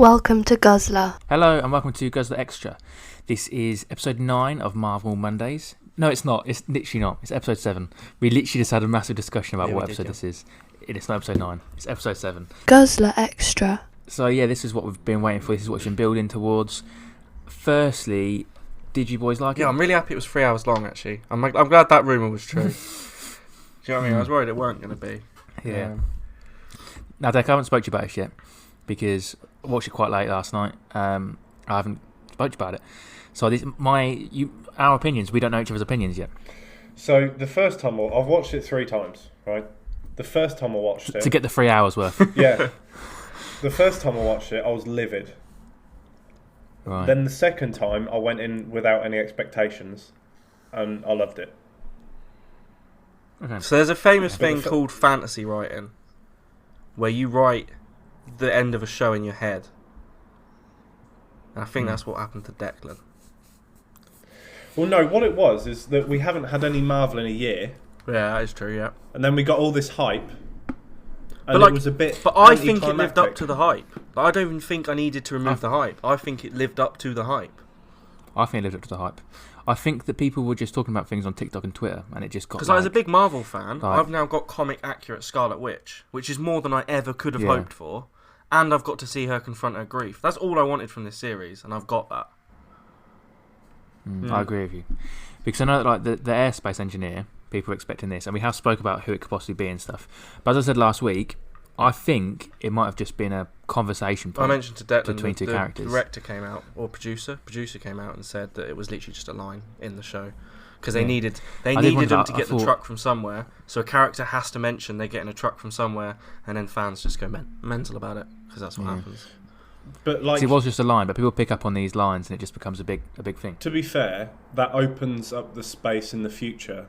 Welcome to Guzzlr. Hello and welcome to Guzzlr Extra. This is episode 9 of Marvel Mondays. No, it's not. It's literally not. It's episode 7. We literally just had a massive discussion about what episode this is. It's not episode 9. It's episode 7. Guzzlr Extra. So yeah, this is what we've been waiting for. This is what we've been building towards. Firstly, did you boys like it? Yeah, I'm really happy it was 3 hours long, actually. I'm glad that rumour was true. Do you know what I mean? I was worried it weren't going to be. Yeah. Now, Dec, I haven't spoke to you about this yet because I watched it quite late last night. I haven't spoke to you about it. So our opinions, we don't know each other's opinions yet. So the first time I've watched it 3 times, right? The first time I watched it to get the 3 hours worth. Yeah. The first time I watched it, I was livid. Right. Then the second time, I went in without any expectations, and I loved it. Okay. So there's a famous thing called fantasy writing, where you write the end of a show in your head. And I think that's what happened to Declan. Well, no, what it was is that we haven't had any Marvel in a year. Yeah, that is true, yeah. And then we got all this hype. And But, it was a bit But I think it lived up anticlimactic. to the hype. I don't even think I needed to remove the hype. I think it lived up to the hype. I think it lived up to the hype. I think that people were just talking about things on TikTok and Twitter, and it just got. Because as a big Marvel fan, like, I've now got comic accurate Scarlet Witch, which is more than I ever could have Yeah. hoped for, and I've got to see her confront her grief. That's all I wanted from this series, and I've got that. I agree with you, because I know that like the airspace engineer, people are expecting this, and we have spoke about who it could possibly be and stuff. But as I said last week, I think it might have just been a conversation point. I mentioned to Declan between two characters. The director came out, or producer came out and said that it was literally just a line in the show because they needed them to get the truck from somewhere. So a character has to mention they're getting a truck from somewhere, and then fans just go mental about it because that's what happens. But like, it was just a line, but people pick up on these lines, and it just becomes a big thing. to be fair, that opens up the space in the future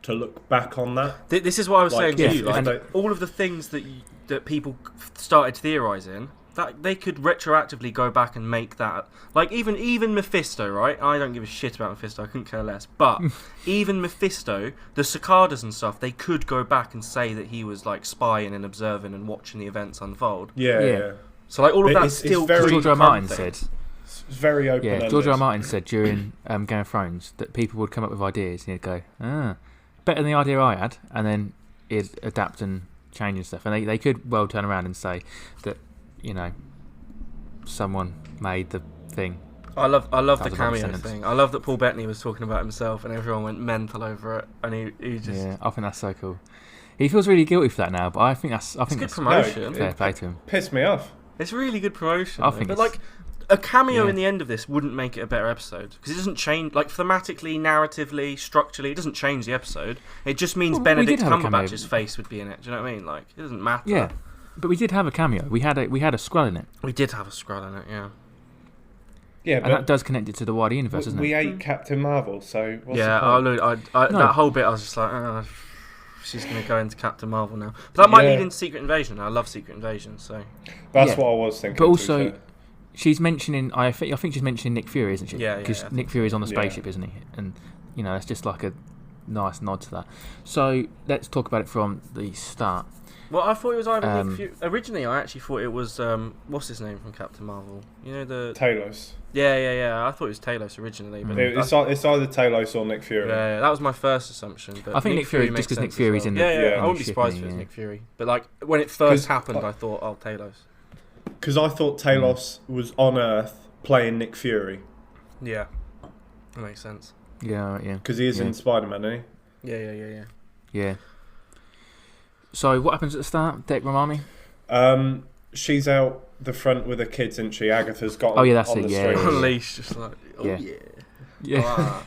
to look back on that. This is what I was saying to you. and All of the things that people started theorising, that they could retroactively go back and make that. Like even Mephisto, right? I don't give a shit about Mephisto. I couldn't care less. But even Mephisto, the cicadas and stuff, they could go back and say that he was like spying and observing and watching the events unfold. Yeah. So like all of But that's still very George R. R. Martin said. It's very open-ended. Yeah, George R. R. Martin said during Game of Thrones that people would come up with ideas, and he'd go, better than the idea I had, and then he'd adapt and change and stuff. And they could well turn around and say that, someone made the thing. I love the a cameo sentence. thing. I love that Paul Bettany was talking about himself and everyone went mental over it, and he just I think that's so cool. He feels really guilty for that now, but I think that's good promotion. fair play to him. Pissed me off. It's really good promotion. I think but it's- like a cameo in the end of this wouldn't make it a better episode because it doesn't change, like thematically, narratively, structurally. It doesn't change the episode. It just means Benedict have a cameo. Cumberbatch's face would be in it. Do you know what I mean? Like it doesn't matter. Yeah, but we did have a cameo. We had a Skrull in it, We did have a Skrull in it. Yeah. Yeah, and that does connect it to the wider universe, doesn't it? we ate Captain Marvel, so what's Yeah. the point? That whole bit, I was just like, she's going to go into Captain Marvel now. But that might lead into Secret Invasion. I love Secret Invasion, so. That's what I was thinking. But also, she's mentioning. I think she's mentioning Nick Fury, isn't she? Yeah. Because Nick Fury's on the spaceship, isn't he? And that's just like a nice nod to that. So let's talk about it from the start. Well, I thought it was either Nick Fury. Originally, I actually thought it was what's his name from Captain Marvel? The Talos. Yeah. I thought it was Talos originally, but It's either Talos or Nick Fury. Yeah, that was my first assumption. But I think Nick Fury, just makes because Nick sense as Fury's well. in the Yeah, I wouldn't be ship, surprised if it was Nick Fury. But like when it first happened, I thought, oh, Talos. Because I thought Talos was on Earth playing Nick Fury. Yeah, that makes sense. Yeah. Because he is in Spider-Man, isn't Yeah. Yeah. So what happens at the start? Dec, remind me. he? She's out the front with her kids, isn't she? Agatha's got that's on it, the yeah, street. yeah. On a leash, just like, Yeah. Yeah. Ah.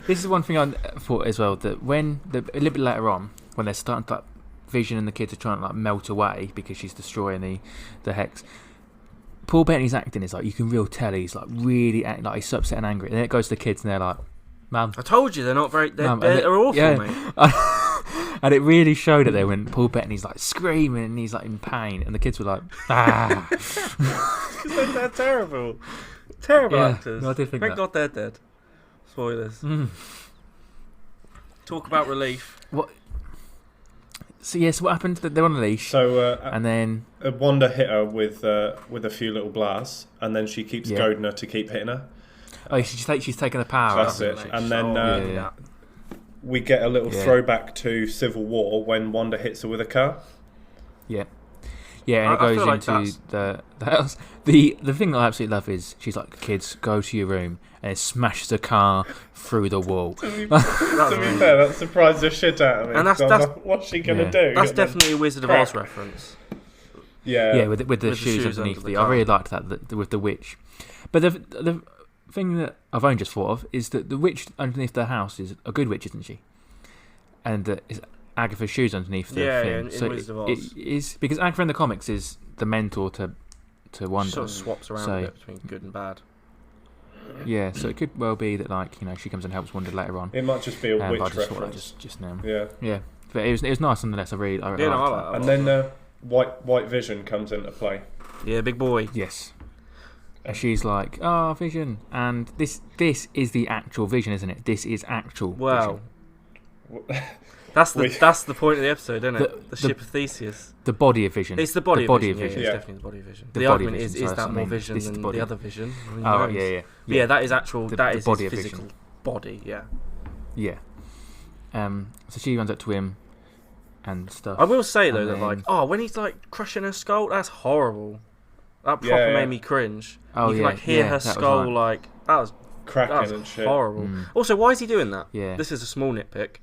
This is one thing I thought as well, that when a little bit later on, when they're starting to like, Vision and the kids are trying to like melt away because she's destroying the hex. Paul Bettany's acting is like, you can real tell he's like really like he's upset and angry. And then it goes to the kids and they're like, "Mum." I told you they're not very. They're awful, mate. And it really showed it there when Paul Bettany's like screaming and he's like in pain, and the kids were like, "Ah." Because they're terrible. Terrible actors. No, I did think Thank that. God they're dead. Spoilers. Talk about relief. What? So what happened? They're on a leash, So and then Wanda hit her with a few little blasts, and then she keeps goading her to keep hitting her. she's taken the power. That's out, it. hasn't she? And then we get a little throwback to Civil War when Wanda hits her with a car. Yeah. Yeah, and it goes into the house. The thing that I absolutely love is she's like, kids, go to your room, and it smashes a car through the wall. To be fair, that surprised the shit out of me. And that's what's she gonna do? That's definitely a Wizard of Oz reference. Yeah, with the shoes underneath I really liked that with the witch. But the thing that I've only just thought of is that the witch underneath the house is a good witch, isn't she? And is Agatha's shoes underneath the thing. In Wizard of Oz. It is because Agatha in the comics is the mentor to Wanda. Sort of swaps around a bit between good and bad. Yeah, so it could well be that, like, she comes and helps Wanda later on. It might just be a witch I just reference. thought that just now. Yeah. But it was nice nonetheless. I liked that. And then White Vision comes into play. Yeah, big boy. Yes. And she's like, Vision, and this is the actual Vision, isn't it? This is actual. Wow. Vision. That's the point of the episode, isn't it? The ship of Theseus. The body of Vision. It's the body of Vision. Yeah. It's definitely the body of Vision. The argument is that more Vision than the other Vision? Yeah, that is actual. That is his physical body. Yeah. Yeah. So she runs up to him and stuff. I will say though that when he's like crushing her skull, that's horrible. That proper made me cringe. You can hear her skull like that was cracking and shit. Horrible. Also, why is he doing that? Yeah. This is a small nitpick.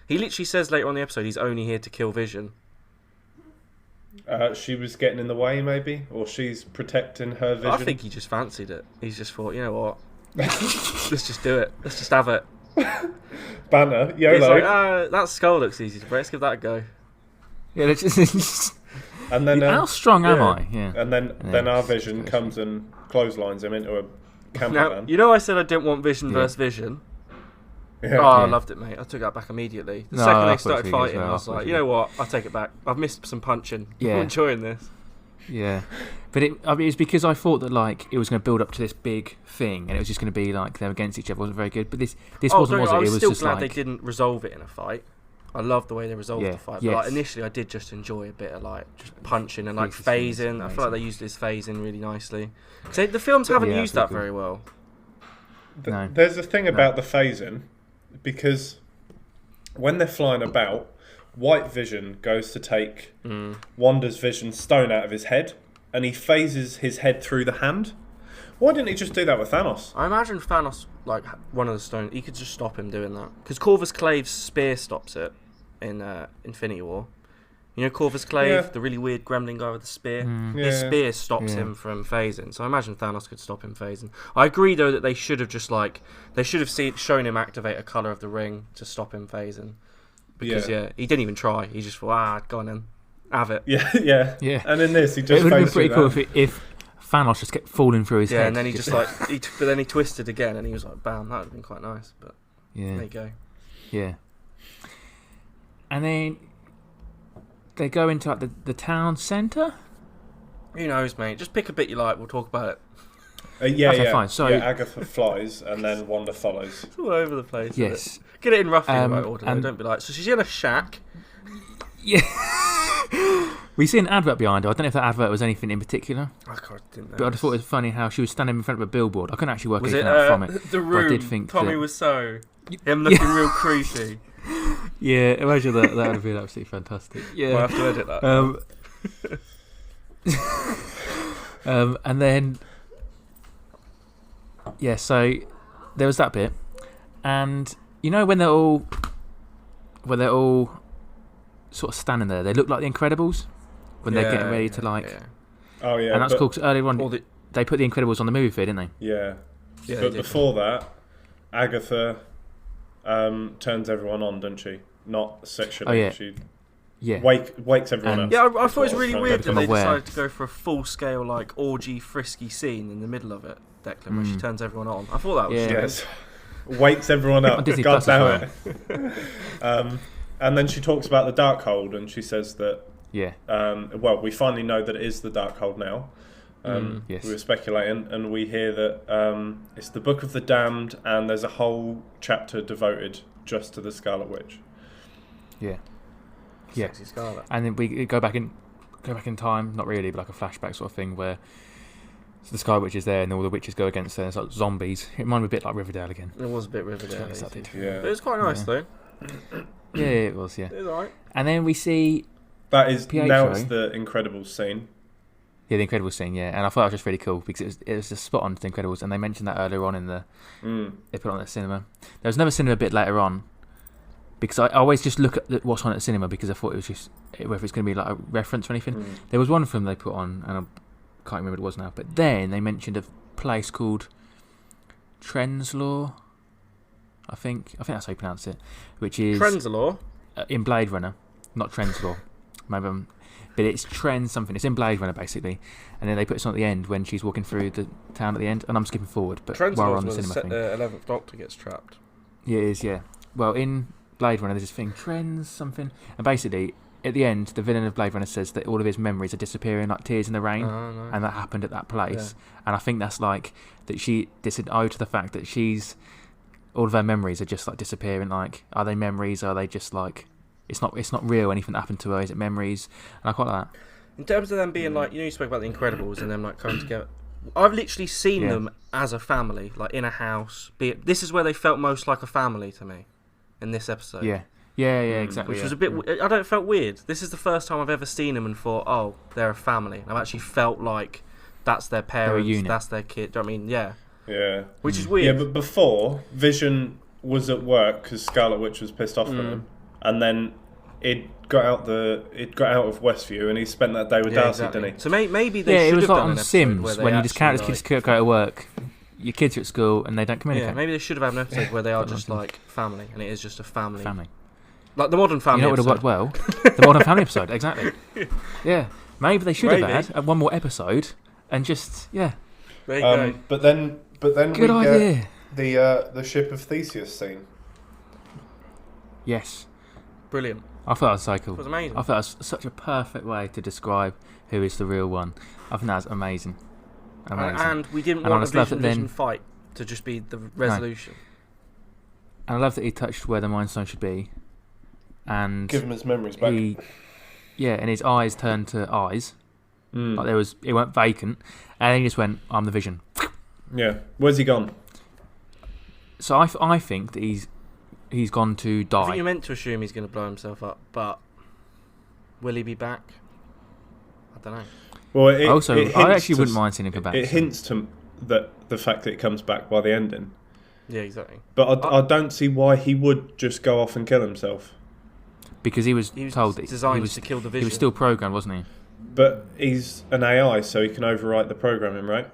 He literally says later on in the episode he's only here to kill Vision. She was getting in the way, maybe, or she's protecting her Vision. I think he just fancied it. He's just thought, you know what? Let's just do it. Let's just have it. Banner, YOLO. He's like, that skull looks easy to break. Let's give that a go. Yeah, and then how strong am I? Yeah. And then our Vision comes and clotheslines him into a camper van. You know, I said I didn't want Vision versus Vision. Yeah. I loved it, mate. I took that back immediately. The second they started fighting, I was like, you know what? I'll take it back. I've missed some punching. Yeah. I'm enjoying this. Yeah. But it was because I thought that it was going to build up to this big thing, and it was just going to be like them against each other. It wasn't very good. But this wasn't, was it? I was it was still just glad they didn't resolve it in a fight. I loved the way they resolved the fight. But initially, I did just enjoy a bit of just punching and phasing. I feel like they used this phasing really nicely. So the films haven't used that very well. No. There's a thing about the phasing, because when they're flying about, White Vision goes to take Wanda's Vision stone out of his head, and he phases his head through the hand. Why didn't he just do that with Thanos? I imagine Thanos, one of the stones, he could just stop him doing that. Because Corvus Clave's spear stops it in Infinity War. You know Corvus Clave, the really weird gremlin guy with the spear? His spear stops him from phasing. So I imagine Thanos could stop him phasing. I agree, though, that they should have shown him activate a colour of the ring to stop him phasing. Because, he didn't even try. He just thought, go on then. Have it. Yeah. And in this, he just it would have been pretty cool that. if Thanos just kept falling through his head. Yeah, and then he but then he twisted again, and he was like, bam, that would have been quite nice. But there you go. Yeah. And then they go into the town centre. Who knows, mate? Just pick a bit you like. We'll talk about it. Fine. So Agatha flies, and then Wanda follows. It's all over the place. Yes. Get it in roughly the right order. Don't be like. So she's in a shack. Yeah. We see an advert behind her. I don't know if that advert was anything in particular. I didn't know. But I just thought it was funny how she was standing in front of a billboard. I couldn't actually work was anything out from it. The Room. I did think Tommy Wiseau. Him looking real creepy. Yeah, imagine that. That would have been absolutely fantastic. Yeah. We'll have to edit that. And then, so there was that bit, and when they're all sort of standing there, they look like the Incredibles when they're getting ready to Oh yeah, and that's cool. Cause earlier on, they put the Incredibles on the movie feed, didn't they? Yeah. But before that, Agatha turns everyone on, doesn't she? Not sexually. She wakes everyone up. Yeah, I thought it was really weird that they decided to go for a full-scale orgy frisky scene in the middle of it, Declan, where she turns everyone on. I thought that was wakes everyone up. God damn it. Well. And then she talks about the Darkhold, and she says that. Yeah. We finally know that it is the Darkhold now. Yes. We were speculating, and we hear that it's the Book of the Damned, and there's a whole chapter devoted just to the Scarlet Witch. Yeah. Yeah. Sexy Scarlet. And then we go back in time, not really, but like a flashback sort of thing where the Sky Witch is there and all the witches go against her. It's like zombies. It reminded me a bit like Riverdale again. It was a bit Riverdale. Yeah. But it was quite nice though. Yeah, it was. Yeah. It was alright. And then we see That is PH now show. it's the Incredibles scene. the Incredibles scene, yeah, and I thought it was just really cool because it was just spot on to the Incredibles, and they mentioned that earlier on in the they put it on at the cinema. There was another cinema bit later on because I always just look at what's on at the cinema because I thought it was just whether it's going to be like a reference or anything. There was one film they put on, and I can't remember what it was now, but then they mentioned a place called Trenzlor. I think that's how you pronounce it, which is Trenzlor in Blade Runner, not Trenzlor. Maybe but it's Trend something. It's in Blade Runner basically, and then they put this on at the end when she's walking through the town at the end. And I'm skipping forward, but while we're on the cinema thing, 11th Doctor gets trapped. yeah, it is. Yeah, well, in Blade Runner, there's this thing Trends something, and basically at the end, the villain of Blade Runner says that all of his memories are disappearing like tears in the rain, No. and that happened at that place. And I think that's like that this is an ode to the fact that all of her memories are just like disappearing. Like, are they memories? Are they just like? It's not real. Anything that happened to her, is it memories? And I quite like that. In terms of them being like, you spoke about the Incredibles and them like coming together. I've literally seen them as a family, like in a house. This is where they felt most like a family to me, in this episode. Yeah, exactly. Which was a bit. I don't felt weird. This is the first time I've ever seen them and thought, oh, they're a family. I've actually felt like that's their parents, that's their kid. Do you know what I mean? Yeah. Yeah. Which is weird. Yeah, but before Vision was at work because Scarlet Witch was pissed off at him, and then it got out of Westview, and he spent that day with Darcy, didn't he? So maybe they should it was have like done on an episode Sims where they when you just characters actually, kids go to work, your kids are at school and they don't communicate. Yeah, maybe they should have had an episode where they are just like family, and it is just a family. Family. Like the Modern Family. You know what would have worked well? The Modern Family episode, exactly. Yeah, maybe they should have had one more episode and just There you go. But then good idea. Get the ship of Theseus scene. Yes, Brilliant. I thought that was so cool. It was amazing. I thought it was such a perfect way to describe who is the real one. I think that was amazing. And we didn't And I want a just love that Vision then- fight to just be the resolution. And I love that he touched where the Mind Stone should be, and Give him his memories back. and his eyes turned to eyes. Like it went vacant, and then he just went, "I'm the Vision." Yeah. Where's he gone? So I think that he's gone to I think die. you're meant to assume he's going to blow himself up, but will he be back? I don't know. Well, I actually wouldn't mind seeing him come back. It hints to the fact that it comes back by the ending. Yeah, exactly. But I don't see why he would just go off and kill himself. Because he was told that designed to kill the Vision. He was still programmed, wasn't he? But he's an AI, so he can overwrite the programming, right?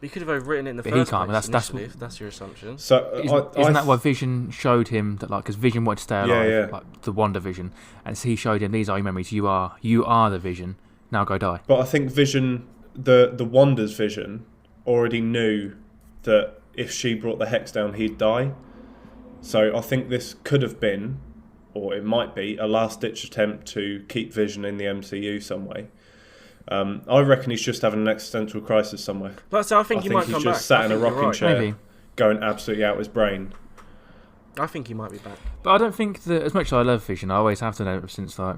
He could have overwritten it in the But he first can't, place. that's If that's your assumption. So Isn't that why Vision showed him that, like, because Vision wanted to stay alive, like the WandaVision, and so he showed him, these are your memories. You are the Vision. Now go die. But I think Vision, the Wanda's Vision, already knew that if she brought the hex down, he'd die. So I think this could have been, or it might be, a last-ditch attempt to keep Vision in the MCU some way. I reckon he's just having an existential crisis somewhere. So I think he might come back. He's just sat in a rocking chair, Maybe. going absolutely out his brain. I think he might be back. But I don't think that, as much as I love Vision, I always have to know since like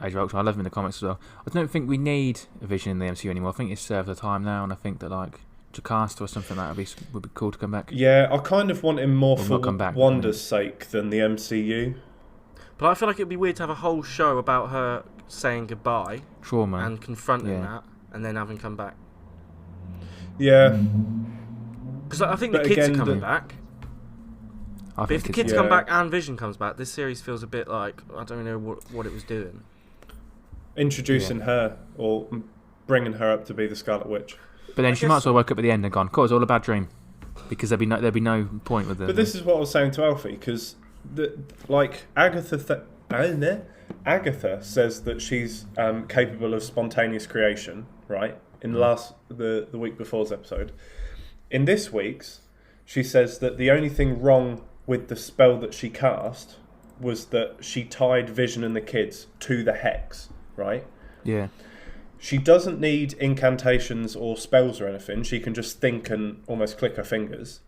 Age of Ultron, I love him in the comics as well. I don't think we need a Vision in the MCU anymore. I think it's served the time now, and I think that like Jocasta or something like that would be cool to come back. Yeah, I kind of want him more for back, Wanda's sake than the MCU. But I feel like it'd be weird to have a whole show about her saying goodbye Trauma. and confronting that, and then having come back. Yeah. Because I think the But kids again, are coming back. But if the kids come back and Vision comes back, this series feels a bit like I don't know what it was doing. Introducing her or bringing her up to be the Scarlet Witch. But then she might as well woke up at the end and gone, "Cool, it's all a bad dream," because there'd be no point with it. But this is what I was saying to Alfie, because Agatha says that she's capable of spontaneous creation, right? In the week before's episode. In this week's, she says that the only thing wrong with the spell that she cast was that she tied Vision and the kids to the hex, right? Yeah. She doesn't need incantations or spells or anything. She can just think and almost click her fingers,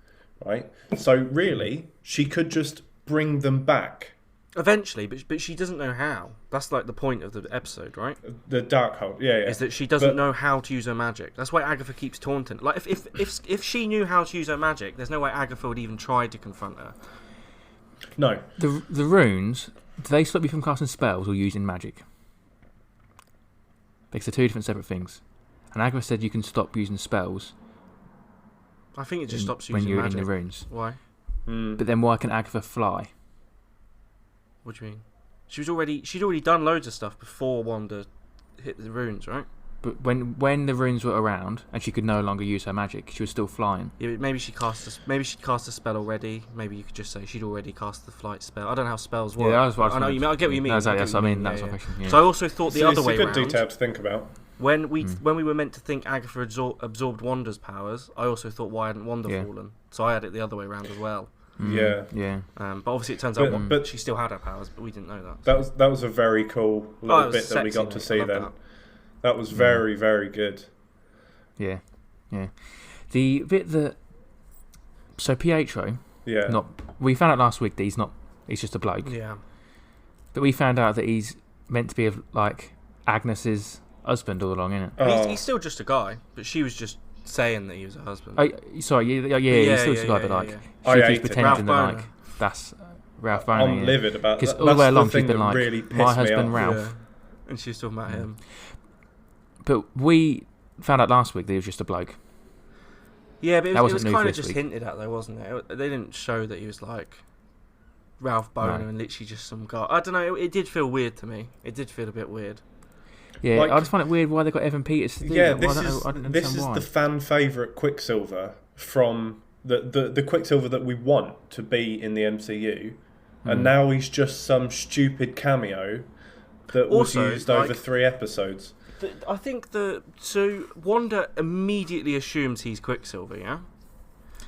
right? So really, she could just bring them back Eventually, but she doesn't know how. That's like the point of the episode, right? The Darkhold, yeah. Is that she doesn't know how to use her magic. That's why Agatha keeps taunting. Like, if she knew how to use her magic, there's no way Agatha would even try to confront her. No. The runes, do they stop you from casting spells or using magic? Because they're two different separate things. And Agatha said you can stop using spells. I think it just stops using when you're magic. in the runes. Why? But then why can Agatha fly? What do you mean? She'd already done loads of stuff before Wanda hit the runes, right? But when the runes were around and she could no longer use her magic, she was still flying. Yeah, but maybe she'd cast a spell already. Maybe you could just say she'd already cast the flight spell. I don't know how spells work. Yeah, that's what I know you mean. I get what you mean. No, exactly, that's what I mean. Yeah, That's yeah. my question. Yeah. So I also thought the other way It's a around. good detail to think about. When we were meant to think Agatha absorbed Wanda's powers, I also thought why hadn't Wanda fallen? So I had it the other way around as well. Yeah. But obviously it turns out but she still had her powers, but we didn't know that. That was a very cool little bit that we got to see then. That was very, very good. Yeah. The bit that... So Pietro... Yeah. We found out last week that he's just a bloke. Yeah. But we found out that he's meant to be like Agnes's husband all along, isn't it? But he's still just a guy, but she was just saying that he was a husband. He's still just a guy, but like she keeps pretending that like that's Ralph Boner. I'm livid about that. Because all the way along she's been like, really my husband Ralph. Yeah. And she was talking about him. But we found out last week that he was just a bloke. Yeah, but it was new kind for of just week. hinted at, though, wasn't it? They didn't show that he was like Ralph Boner and literally just some guy. I don't know. It did feel weird to me. It did feel a bit weird. Yeah, Like, I just find it weird why they got Evan Peters to do that. This is the fan favourite Quicksilver from the Quicksilver that we want to be in the MCU, and now he's just some stupid cameo that was used over 3 episodes. I think so Wanda immediately assumes he's Quicksilver, yeah?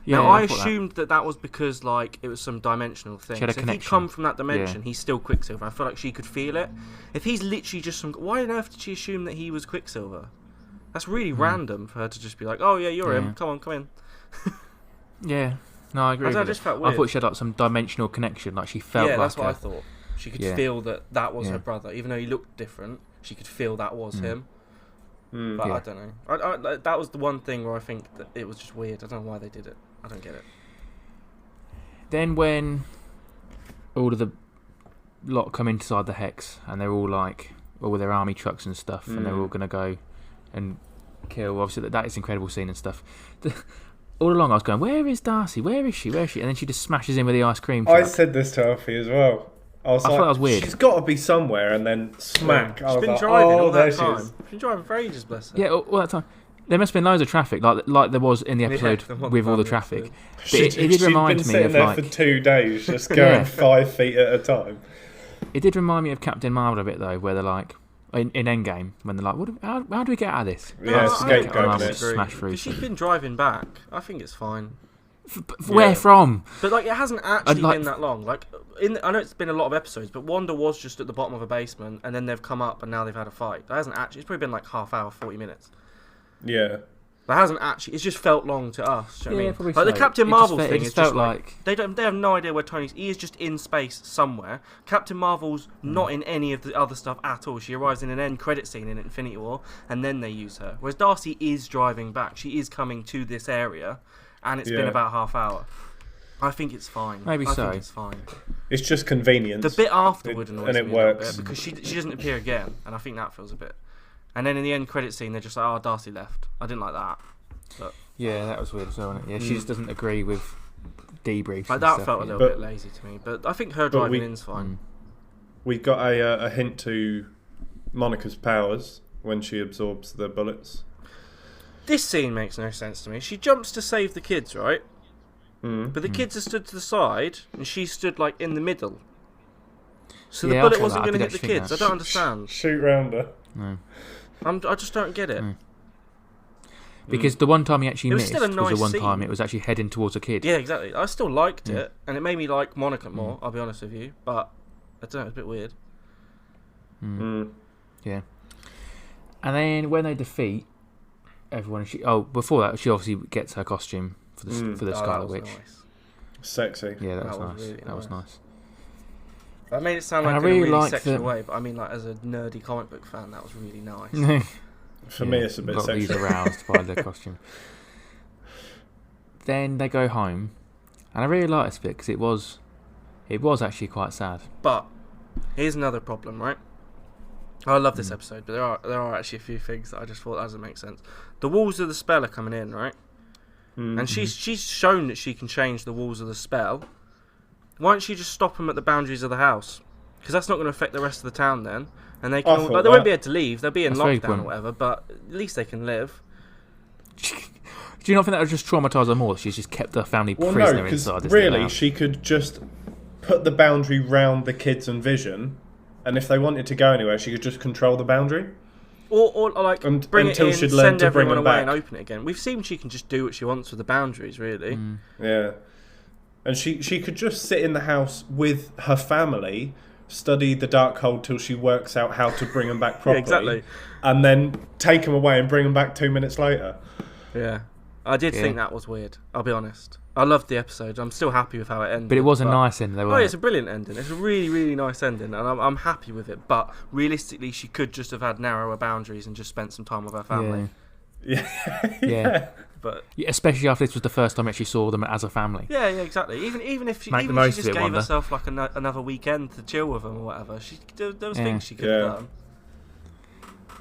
Now, I assumed that was because like it was some dimensional thing. She had a so if connection. he'd come from that dimension, he's still Quicksilver. I feel like she could feel it. If he's literally just some... Why on earth did she assume that he was Quicksilver? That's really random for her to just be like, oh yeah, you're him. Come in. Yeah. No, I agree. I just felt weird. I thought she had like some dimensional connection. Like she felt like that's what I thought. She could feel that was her brother. Even though he looked different, she could feel that was him. But I don't know. I that was the one thing where I think that it was just weird. I don't know why they did it. I don't get it. Then when all of the lot come inside the Hex and they're all like, with their army trucks and stuff, and they're all going to go and kill. Obviously, that is an incredible scene and stuff. All along, I was going, where is Darcy? Where is she? And then she just smashes in with the ice cream truck. I said this to Alfie as well. I thought that was weird. She's got to be somewhere, and then smack. She's been driving all that time. She's been driving for ages, bless her. Yeah, all that time. There must have been loads of traffic, like there was in the episode with all the traffic. But it did remind me of like... She'd been sitting there for 2 days, just going 5 feet at a time. It did remind me of Captain Marvel a bit, though, where they're like, in Endgame, when they're like, how do we get out of this? Yeah, scapegoat. Smash through. She's been driving back. I think it's fine. Where from? But like, it hasn't actually been that long. Like, I know it's been a lot of episodes, but Wanda was just at the bottom of a basement, and then they've come up, and now they've had a fight. That hasn't actually. It's probably been like half hour, 40 minutes. Yeah. That hasn't actually. It's just felt long to us. Do you know what I mean? Probably like so. the Captain Marvel thing is just felt like they have no idea where Tony's. He is just in space somewhere. Captain Marvel's not in any of the other stuff at all. She arrives in an end credit scene in Infinity War, and then they use her. Whereas Darcy is driving back. She is coming to this area, and it's been about half hour. I think it's fine. Maybe I so. think it's fine. It's just convenience. The bit afterward annoys it me works. a little bit because she doesn't appear again, and I think that feels a bit. And then in the end credit scene, they're just like, "Oh, Darcy left." I didn't like that. But yeah, that was weird as well, wasn't it? Yeah, she just doesn't agree with debriefs. Like that felt a little bit lazy to me, but I think her driving in's fine. We got a hint to Monica's powers when she absorbs the bullets. This scene makes no sense to me. She jumps to save the kids, right? But the kids are stood to the side, and she stood like in the middle. So the bullet wasn't going to hit the kids. I don't understand. Shoot round her. No. I just don't get it. Because the one time he actually missed still a nice was the one scene. time it was actually heading towards a kid. Yeah, exactly. I still liked it, and it made me like Monica more, I'll be honest with you. But, I don't know, it's a bit weird. Yeah. And then when they defeat everyone, before that, she obviously gets her costume for the Scarlet Witch. Nice. Sexy. Yeah, that was nice. Really that was nice. That made it sound And like I in a really really like sexual that- way, but I mean, like as a nerdy comic book fan, that was really nice. For me, it's a bit He's sexual. aroused by the costume. Then they go home, and I really like this bit because it was actually quite sad. But here's another problem, right? I love this episode, but there are actually a few things that I just thought doesn't make sense. The walls of the spell are coming in, right? And she's shown that she can change the walls of the spell. Why don't she just stop them at the boundaries of the house? Because that's not going to affect the rest of the town then. And they can thought they won't that. be able to leave. They'll be in That's very lockdown or good. whatever, but at least they can live. Do you not think that would just traumatise her more? She's just kept her family Well, prisoner no, because inside this little really, house. she could just put the boundary round the kids and Vision, and if they wanted to go anywhere, she could just control the boundary. Or like And- bring until it in, she'd learned send to bring everyone them away and back. open it again. We've seen she can just do what she wants with the boundaries, really. Yeah. And she could just sit in the house with her family, study the Darkhold till she works out how to bring them back properly. exactly. And then take them away and bring them back 2 minutes later. Yeah. I did Yeah. think that was weird, I'll be honest. I loved the episode. I'm still happy with how it ended. But it was a nice ending. They Oh, were. yeah, it's a brilliant ending. It's a really, really nice ending, and I'm happy with it. But realistically, she could just have had narrower boundaries and just spent some time with her family. Yeah. Yeah. But Yeah, especially after this was the first time we actually saw them as a family. yeah, exactly. Even if she, Make the even if most she of just it, gave Wanda. herself like another weekend to chill with them or whatever, there was Yeah. things she could Yeah. have done.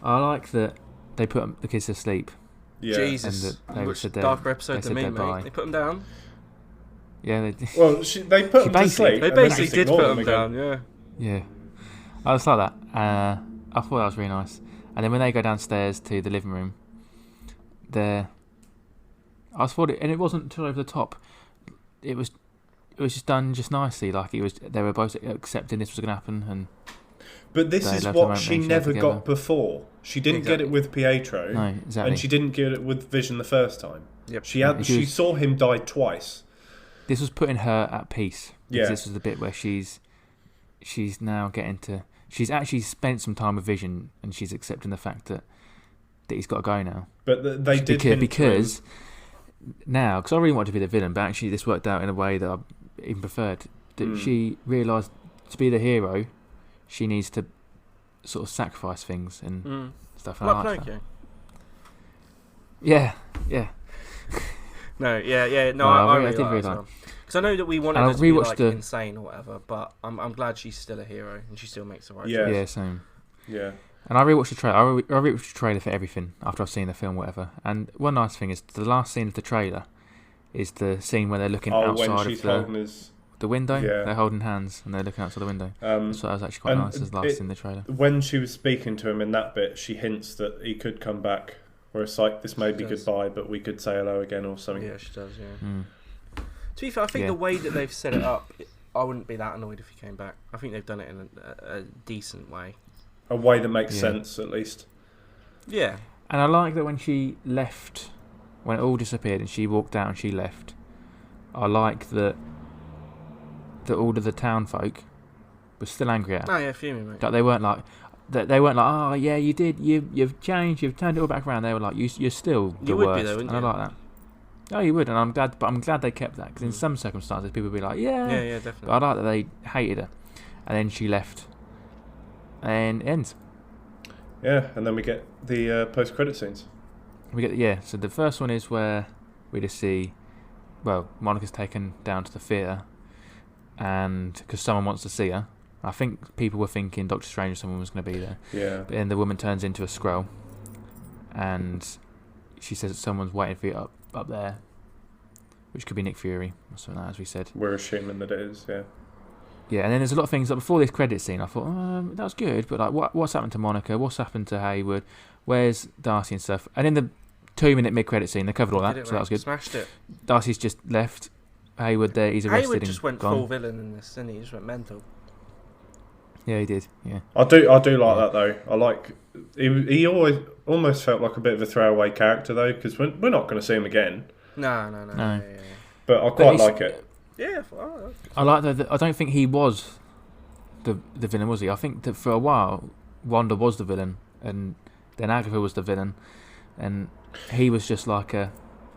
I like that they put the kids to sleep. Yeah. Jesus, And that they much said they're- darker episode they than said me, they're mate. bi. They put them down. Yeah, they Well, they put She them to basically- sleep. They and then basically just did put ignore them again. down. Yeah. yeah. I just like that. I thought that was really nice. And then when they go downstairs to the living room, I thought it, and it wasn't too over the top. It was just done just nicely. Like they were both accepting this was going to happen, and But this They is left what them she open never together. got before. She didn't get Exactly. it with Pietro, no, exactly. and she didn't get it with Vision the first time. Yep. Yeah, She saw him die twice. This was putting her at peace. Because Yeah. this was the bit where she's now getting to. She's actually spent some time with Vision, and she's accepting the fact that he's got to go now. But they did hint to him. because now, because I really wanted to be the villain, but actually this worked out in a way that I even preferred. That she realised to be the hero, she needs to sort of sacrifice things and stuff. And I Like like that. Pinocchio. Yeah. No, yeah, no, No, I I really did like really it as like well. Because I know that we wanted And I her to be rewatched like the- insane or whatever, but I'm glad she's still a hero and she still makes the right Yeah. choice. Yeah, same. Yeah. And I rewatched the trailer. I rewatched the trailer for everything after I've seen the film, whatever. And one nice thing is the last scene of the trailer is the scene where they're looking Oh, outside when she's of holding his. the window. Yeah. They're holding hands and they're looking outside the window. So that was actually quite and nice. As last in the trailer. When she was speaking to him in that bit, she hints that he could come back. Where it's like, this may She be does. goodbye, but we could say hello again or something. Yeah, she does, yeah. Mm. To be fair, I think Yeah. the way that they've set it up, I wouldn't be that annoyed if he came back. I think they've done it in a decent way. A way that makes Yeah. sense, at least. Yeah. And I like that when she left, when it all disappeared and she walked out and she left. I like that all of the town folk were still angry at her. Oh, yeah, fuming, mate. Like they weren't like. They weren't like, oh yeah, you did, you've changed, you've turned it all back around. They were like, you're still the You would be worst, though, wouldn't and you? I like that. Oh, you would, and I'm glad they kept that because in some circumstances people would be like, Yeah, but definitely. I like that they hated her, and then she left, and it ends. Yeah, and then we get the post-credit scenes. We get So the first one is where we just see, well, Monica's taken down to the theatre, and because someone wants to see her. I think people were thinking Doctor Strange or someone was going to be there. Yeah. But then the woman turns into a Skrull, and she says that someone's waiting for you up there, which could be Nick Fury or something like that, as we said. We're assuming that it is, yeah. Yeah, and then there's a lot of things. Like before this credit scene, I thought, that was good, but like, what's happened to Monica? What's happened to Hayward? Where's Darcy and stuff? And in the 2-minute mid-credit scene, they covered all Did that, it, so mate. that was good. Smashed it. Darcy's just left. Hayward there, he's arrested Hayward and just went gone. full villain in this, didn't he? He just went mental. Yeah, he did. Yeah. I do like that though. I like he always almost felt like a bit of a throwaway character though, because we're not going to see him again. No. Yeah. But I quite he's- like it. Yeah, I like that. I don't think he was the villain, was he? I think that for a while, Wanda was the villain, and then Agatha was the villain, and he was just like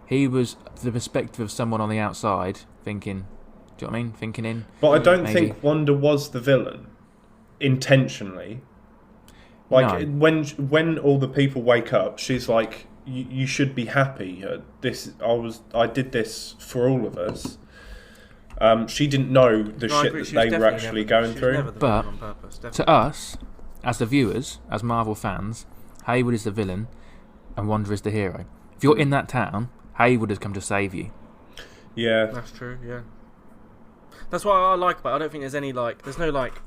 he was the perspective of someone on the outside thinking, Do you know what I mean? Thinking in. But I don't maybe. think Wanda was the villain intentionally. Like No. when all the people wake up, she's like, "You should be happy. I did this for all of us." She didn't know the No, I shit agree. that She was they were definitely actually never- going she was through. never the But villain on purpose, definitely. To us, as the viewers, as Marvel fans, Hayward is the villain and Wanda is the hero. If you're in that town, Hayward has come to save you. Yeah, That's true, yeah. That's what I like about it. I don't think there's any, like, there's no, like,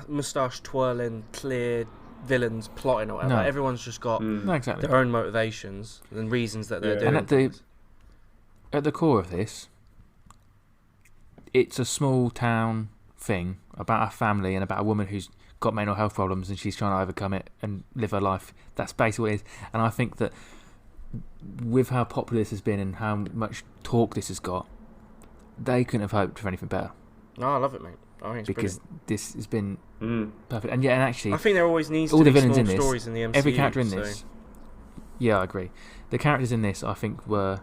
moustache twirling, clear villains plotting or whatever. No. Like, everyone's just got No, exactly. their own motivations and reasons that they're Yeah. doing And things. at the core of this, it's a small town thing about a family and about a woman who's got mental health problems and she's trying to overcome it and live her life. That's basically what it is. And I think that with how popular this has been and how much talk this has got, they couldn't have hoped for anything better. No, I love it, mate. I think it's Because brilliant. this has been perfect. And yeah, and actually, I think there always needs all to the be villains small in this, stories in the MCU. every character in so- this. Yeah, I agree. The characters in this, I think, were.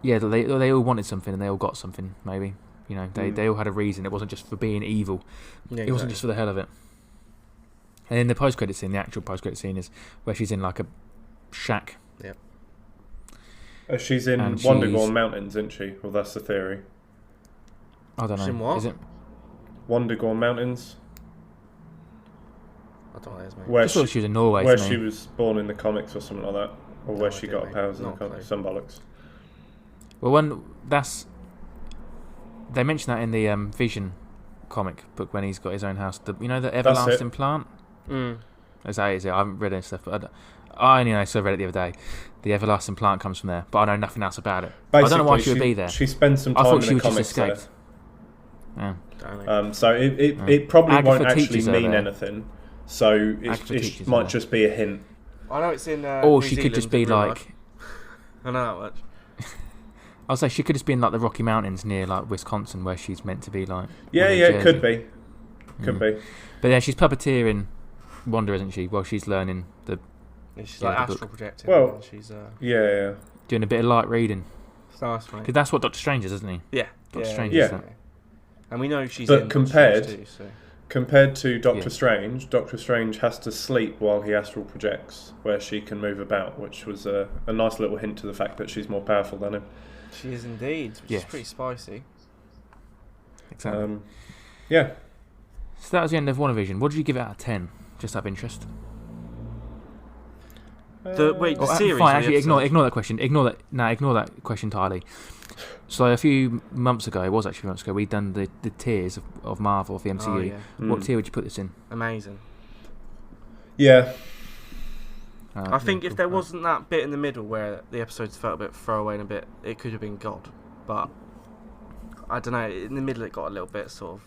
Yeah, they all wanted something and they all got something, maybe. You know, they all had a reason. It wasn't just for being evil. Yeah, It wasn't just for the hell of it. And then the post-credit scene, the actual post-credit scene, is where she's in like a shack. she's in And Wondergorn she's- Mountains, isn't she? Well, that's the theory. I don't know. She's in what? Is it? Wondergorn Mountains, I don't know what it is, mate. where I thought she was in Norway. where to me. she was born in the comics or something like that, or where No she idea, got her mate. powers in the Not a comics. clue. Some bollocks. Well, when that's they mention that in the Vision comic book when he's got his own house. You know the everlasting plant. Mm. Is that it? I haven't read any stuff, but I only know. So I read it the other day. The everlasting plant comes from there, but I know nothing else about it. I don't know why she would be there. She spends some I time thought in she the was just comics there. escaped. Yeah. Don't know. So it probably Agatha won't actually teaches her mean there. anything. So Agatha it teaches her might there. just be a hint. I know it's in. Or New she could just Zealand be in real like. life. I know that much. I'll say she could just be in like the Rocky Mountains near like Wisconsin, where she's meant to be like. Yeah, or near yeah, it could Jersey. be. Could be. But yeah, she's puppeteering Wanda, isn't she? Well, she's learning Yeah, she's Yeah, like the astral projecting. Well- and she's Yeah. doing a bit of light reading. it's nice, mate. Because that's what Doctor Strange is, isn't he? Yeah, Doctor Strange is definitely. And we know she's But in compared- Doctor Strange too, so. Compared to Doctor Yeah. Strange, Doctor Strange has to sleep while he astral projects, where she can move about, which was a nice little hint to the fact that she's more powerful than him. She is indeed, which Yes. is pretty spicy. Exactly. Yeah. So that was the end of WandaVision. What did you give it out of 10? Just out of interest. Wait, the Or, series. fine, or the actually, episode? ignore that question. Ignore that question entirely. So a few months ago, it was actually a few months ago, we'd done the tiers of Marvel, of the MCU. Oh, yeah. What tier would you put this in? Amazing. Yeah. I think if there was wasn't that bit in the middle where the episodes felt a bit throwaway and a bit, it could have been God. But I don't know. In the middle, it got a little bit sort of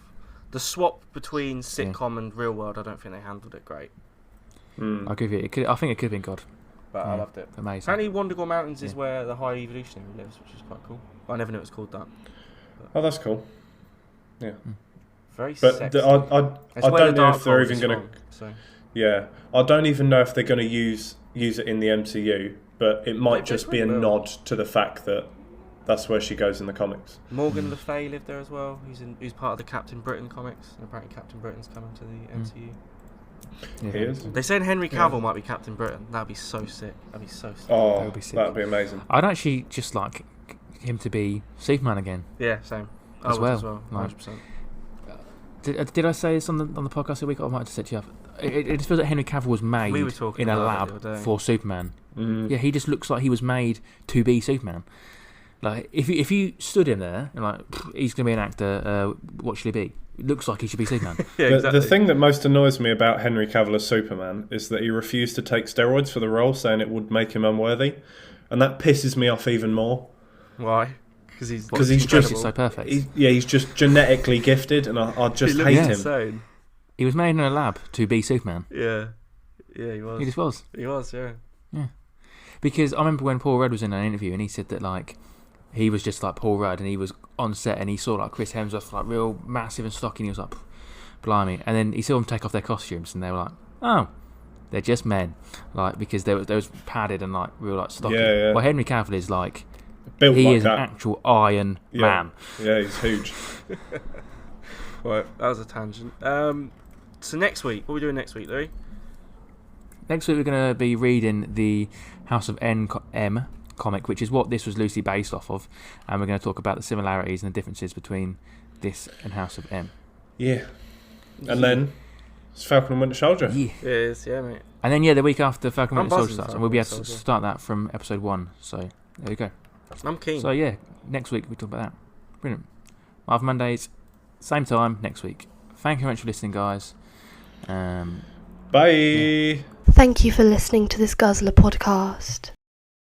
the swap between sitcom and real world. I don't think they handled it great. I'll give you. I think it could have been God. But I loved it. Amazing. Apparently, Wondergore Mountains is Yeah. where the High Evolutionary lives, which is quite cool. I never knew it was called that. Oh, that's cool. Yeah. Very But sexy. I It's don't where know the if they're Darkhold even is going to. from, so. Yeah, I don't even know if they're going to use it in the MCU, but it might They just be a probably will. nod to the fact that that's where she goes in the comics. Morgan Le Fay lived there as well. Who's part of the Captain Britain comics, and apparently Captain Britain's coming to the MCU. Yeah. He is. They saying Henry Cavill might be Captain Britain. That'd be so sick. That'd be so sick. Oh, That would be sick. that'd be amazing. I'd actually just like him to be Superman again. Yeah, same. I As would well, as well. like- 100%. Did I say this on the podcast a week? I might have set you up. It just feels like Henry Cavill was made We were talking in a about it the lab other day. for Superman. Mm. Yeah, he just looks like he was made to be Superman. Like if you stood him there and like he's gonna be an actor, what should he be? It looks like he should be Superman. Yeah, The, exactly. the thing that most annoys me about Henry Cavill as Superman is that he refused to take steroids for the role, saying it would make him unworthy, and that pisses me off even more. Why? Because he's Because he's Because just he's so perfect. he's just genetically gifted, and I just he hate looks him. insane. He was made in a lab to be Superman. Yeah, yeah, he was. He just was. He was, yeah. Because I remember when Paul Rudd was in an interview and he said that like he was just like Paul Rudd and he was on set and he saw like Chris Hemsworth like real massive and stocky and he was like, blimey. And then he saw them take off their costumes and they were like, oh, they're just men, like because they was padded and like real like stocky. Yeah, yeah. Well, Henry Cavill is like Built He like is that. an actual Iron Man. Yeah, he's huge. Right, that was a tangent. So next week, what are we doing next week, Louis? Next week we're going to be reading the House of M comic, which is what this was loosely based off of, and we're going to talk about the similarities and the differences between this and House of M. Yeah. And then it's Falcon and Winter Soldier. Yeah. It is, yeah, mate. And then, the week after Falcon and I'm Winter Soldier buzzing starts, for and we'll be able Falcon to and Soldier. start that from episode 1. So, there you go. I'm keen. So, next week we talk about that. Brilliant. Marvel Mondays, same time next week. Thank you very much for listening, guys. Bye. Thank you for listening to this Guzzlr podcast.